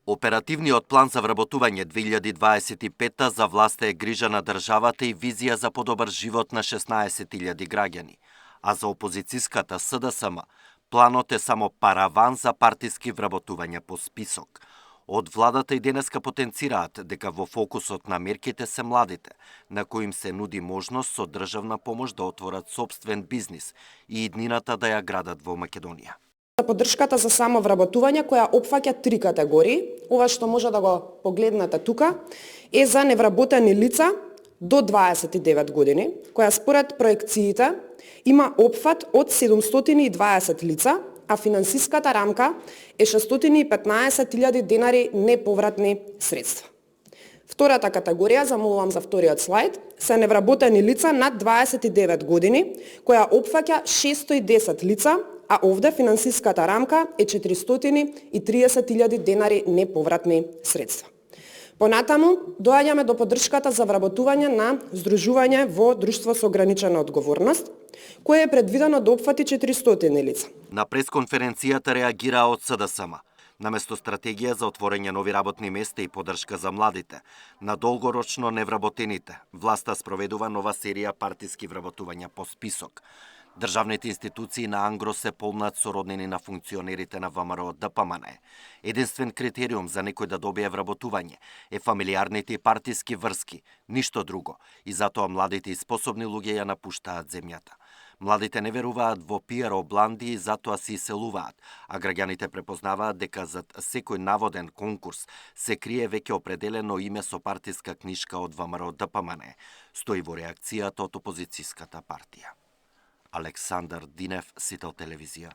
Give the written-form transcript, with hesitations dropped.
Оперативниот план за вработување 2025 за власта е грижа на државата и визија за подобар живот на 16.000 граѓани, а за опозицијската СДСМ планот е само параван за партиски вработувања по список. Од владата и денеска потенцираат дека во фокусот на мерките се младите, на кои им се нуди можност со државна помош да отворат сопствен бизнис и иднината да ја градат во Македонија. Поддршката за самовработување која опфаќа 3 категории, ова што може да го погледнете тука, е за невработени лица до 29 години, која според проекциите има опфат од 720 лица, а финансиската рамка е 615.000 денари неповратни средства. Втората категорија, замолувам за вториот слайд, се невработени лица над 29 години, која опфаќа 610 лица, а овде финансиската рамка е 430.000 денари неповратни средства. Понатаму, доаѓаме до поддршката за вработување на здружување во друштво со ограничена одговорност, кое е предвидено да опфати 400 лица. На пресконференцијата реагира од СДСМ. Наместо стратегија за отворење нови работни места и поддршка за младите, на долгорочно невработените, власта спроведува нова серија партиски вработувања по список. Државните институции на ангро се полнат сороднини на функционерите на ВМРО ДПМН. Единствен критериум за некој да добие вработување е фамилиарните и партиски врски, ништо друго, и затоа младите и способни луѓе ја напуштаат земјата. Младите не веруваат во пиар обланди и затоа се иселуваат, а граѓаните препознаваат дека зад секој наводен конкурс се крие веќе определено име со партиска книшка од ВМРО ДПМН, стои во реакцијата од опозицијската партија. Александар Динев, Сител телевизија.